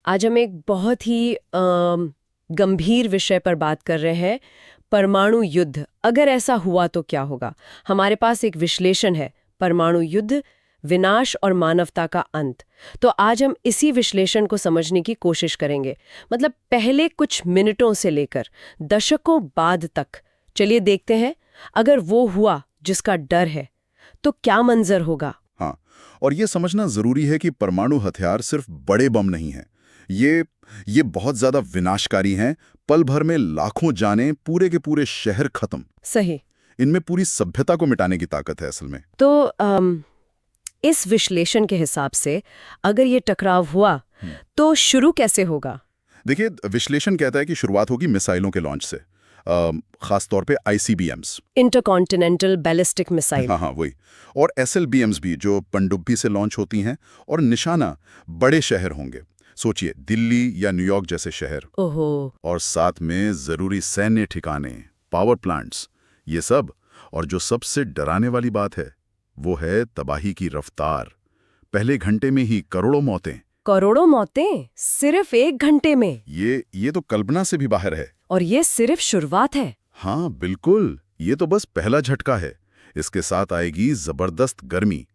आज हम एक बहुत ही गंभीर विषय पर बात कर रहे हैं। परमाणु युद्ध, अगर ऐसा हुआ तो क्या होगा। हमारे पास एक विश्लेषण है, परमाणु युद्ध, विनाश और मानवता का अंत। तो आज हम इसी विश्लेषण को समझने की कोशिश करेंगे, मतलब पहले कुछ मिनटों से लेकर दशकों बाद तक। चलिए देखते हैं, अगर वो हुआ जिसका डर है तो क्या मंजर होगा। हाँ, और ये समझना जरूरी है कि परमाणु हथियार सिर्फ बड़े बम नहीं हैं। ये बहुत ज्यादा विनाशकारी हैं। पल भर में लाखों जानें, पूरे के पूरे शहर खत्म। सही। इनमें पूरी सभ्यता को मिटाने की ताकत है असल में। तो इस विश्लेषण के हिसाब से अगर ये टकराव हुआ तो शुरू कैसे होगा। देखिए, विश्लेषण कहता है कि शुरुआत होगी मिसाइलों के लॉन्च से, खास तौर पे आईसीबीएम्स। Intercontinental ballistic missile. हाँ, वही। और एसएलबीएम्स भी, जो पनडुब्बी से लॉन्च होती हैं। और निशाना बड़े शहर होंगे। सोचिए, दिल्ली या न्यूयॉर्क जैसे शहर। ओहो। और साथ में जरूरी सैन्य ठिकाने, पावर प्लांट्स, ये सब। और जो सबसे डराने वाली बात है वो है तबाही की रफ्तार। पहले घंटे में ही करोड़ों मौतें। करोड़ों मौतें सिर्फ एक घंटे में। ये तो कल्पना से भी बाहर है। और ये सिर्फ शुरुआत है। हाँ बिल्कुल, ये तो बस पहला झटका है। इसके साथ आएगी जबरदस्त गर्मी,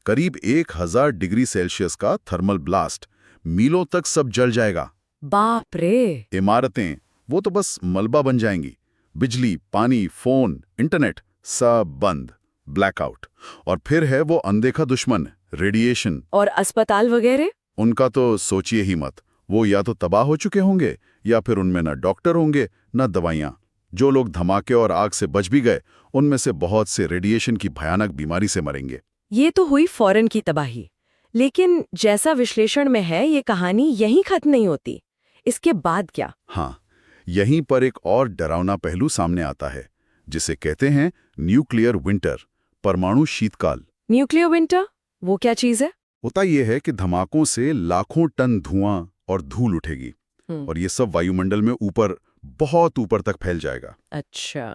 करीब 1000 डिग्री सेल्सियस का थर्मल ब्लास्ट। मीलों तक सब जल जाएगा। बाप रे। इमारतें, वो तो बस मलबा बन जाएंगी। बिजली, पानी, फोन, इंटरनेट, सब बंद। ब्लैकआउट। और फिर है वो अनदेखा दुश्मन, रेडिएशन। और अस्पताल वगैरह। उनका तो सोचिए ही मत। वो या तो तबाह हो चुके होंगे, या फिर उनमें न डॉक्टर होंगे न दवाइयां। जो लोग धमाके और आग से बच भी गए, उनमें से बहुत से रेडिएशन की भयानक बीमारी से मरेंगे। ये तो हुई फौरन की तबाही। लेकिन जैसा विश्लेषण में है, ये कहानी यहीं खत्म नहीं होती। इसके बाद क्या। हाँ, यहीं पर एक और डरावना पहलू सामने आता है, जिसे कहते हैं न्यूक्लियर विंटर, परमाणु शीतकाल। न्यूक्लियर विंटर, वो क्या चीज है। होता यह है कि धमाकों से लाखों टन धुआं और धूल उठेगी। और ये सब वायुमंडल में ऊपर, बहुत ऊपर तक फैल जाएगा। अच्छा।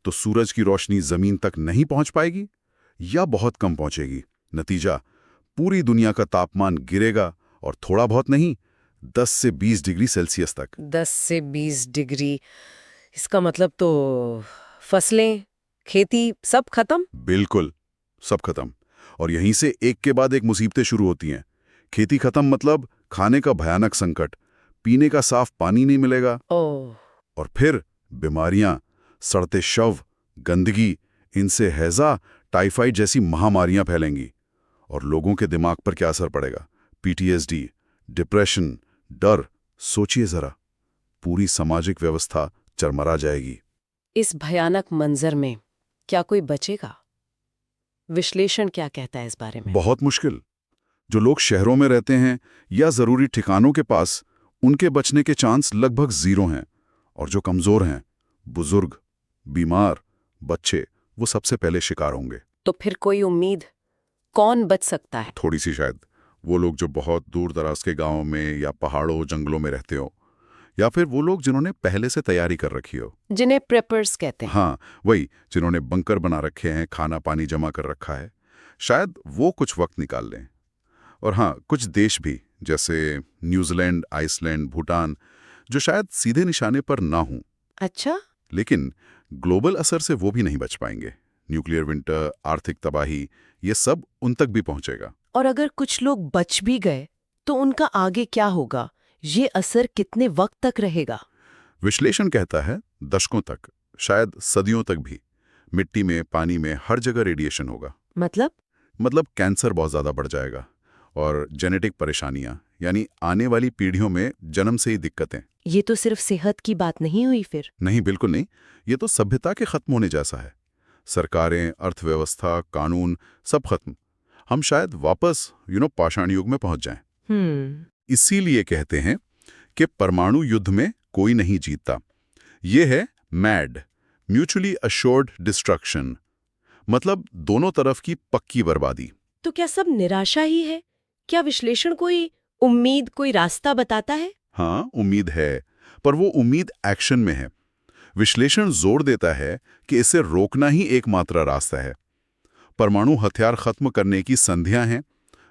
तो सूरज की रोशनी जमीन तक नहीं पहुंच पाएगी, या बहुत कम पहुंचेगी। नतीजा, पूरी दुनिया का तापमान गिरेगा। और थोड़ा बहुत नहीं, 10 से 20 डिग्री सेल्सियस तक। 10 से 20 डिग्री। इसका मतलब तो फसलें, खेती सब खत्म। बिल्कुल, सब खत्म। और यहीं से एक के बाद एक मुसीबतें शुरू होती हैं। खेती खत्म मतलब खाने का भयानक संकट, पीने का साफ पानी नहीं मिलेगा। ओह। और फिर बीमारियां, सड़ते शव, गंदगी, इनसे हैजा, टाइफाइड जैसी महामारियां फैलेंगी। और लोगों के दिमाग पर क्या असर पड़ेगा। पीटीएसडी, डिप्रेशन, डर। सोचिए जरा, पूरी सामाजिक व्यवस्था चरमरा जाएगी। इस भयानक मंजर में क्या कोई बचेगा। विश्लेषण क्या कहता है इस बारे में। बहुत मुश्किल। जो लोग शहरों में रहते हैं या जरूरी ठिकानों के पास, उनके बचने के चांस लगभग 0 हैं। और जो कमजोर हैं, बुजुर्ग, बीमार, बच्चे, वो सबसे पहले शिकार होंगे। तो फिर कोई उम्मीद, कौन बच सकता है। थोड़ी सी शायद। वो लोग जो बहुत दूर दराज के गांवों में या पहाड़ों जंगलों में रहते हो, या फिर वो लोग जिन्होंने पहले से तैयारी कर रखी हो, जिन्हें प्रेपर्स कहते हैं। हाँ वही, जिन्होंने बंकर बना रखे हैं, खाना पानी जमा कर रखा है, शायद वो कुछ वक्त निकाल लें। और हाँ, कुछ देश भी, जैसे न्यूजीलैंड, आइसलैंड, भूटान, जो शायद सीधे निशाने पर ना हों, अच्छा। लेकिन ग्लोबल असर से वो भी नहीं बच पाएंगे। न्यूक्लियर विंटर, आर्थिक तबाही, ये सब उन तक भी पहुंचेगा। और अगर कुछ लोग बच भी गए तो उनका आगे क्या होगा, ये असर कितने वक्त तक रहेगा। विश्लेषण कहता है दशकों तक, शायद सदियों तक भी। मिट्टी में, पानी में, हर जगह रेडिएशन होगा। मतलब कैंसर बहुत ज्यादा बढ़ जाएगा। और जेनेटिक परेशानियां, यानी आने वाली पीढ़ियों में जन्म से ही दिक्कतें। ये तो सिर्फ सेहत की बात नहीं हुई फिर। नहीं, बिल्कुल नहीं। ये तो सभ्यता के खत्म होने जैसा है। सरकारें, अर्थव्यवस्था, कानून, सब खत्म। हम शायद वापस पाषाण युग में पहुंच जाएं। इसीलिए कहते हैं कि परमाणु युद्ध में कोई नहीं जीतता। ये है मैड, म्यूचुअली अश्योर्ड डिस्ट्रक्शन। मतलब दोनों तरफ की पक्की बर्बादी। तो क्या सब निराशा ही है। क्या विश्लेषण कोई उम्मीद, कोई रास्ता बताता है। हाँ, उम्मीद है, पर वो उम्मीद एक्शन में है। विश्लेषण जोर देता है कि इसे रोकना ही एकमात्र रास्ता है। परमाणु हथियार खत्म करने की संधियां हैं,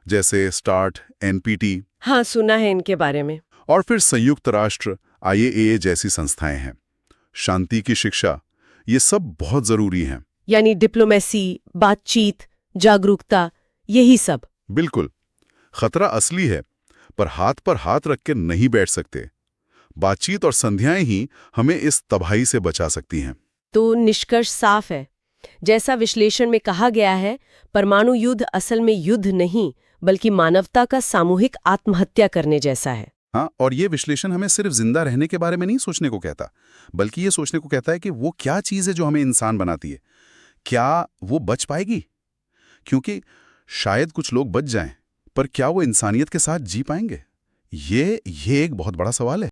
जैसे स्टार्ट, एनपीटी। हाँ, सुना है इनके बारे में। और फिर संयुक्त राष्ट्र, IAEA जैसी संस्थाएं हैं, शांति की शिक्षा, ये सब बहुत जरूरी हैं। यानी डिप्लोमेसी, बातचीत, जागरूकता, यही सब। बिल्कुल। खतरा असली है, पर हाथ रख के नहीं बैठ सकते। बातचीत और संध्याएं ही हमें इस तबाही से बचा सकती हैं। तो निष्कर्ष साफ है। जैसा विश्लेषण में कहा गया है, परमाणु युद्ध असल में युद्ध नहीं, बल्कि मानवता का सामूहिक आत्महत्या करने जैसा है। हाँ, और ये विश्लेषण हमें सिर्फ जिंदा रहने के बारे में नहीं सोचने को कहता, बल्कि ये सोचने को कहता है कि वो क्या चीज़ है जो हमें इंसान बनाती है। क्या वो बच पाएगी? क्योंकि शायद कुछ लोग बच जाएं, पर क्या वो इंसानियत के साथ जी पाएंगे? ये एक बहुत बड़ा सवाल है।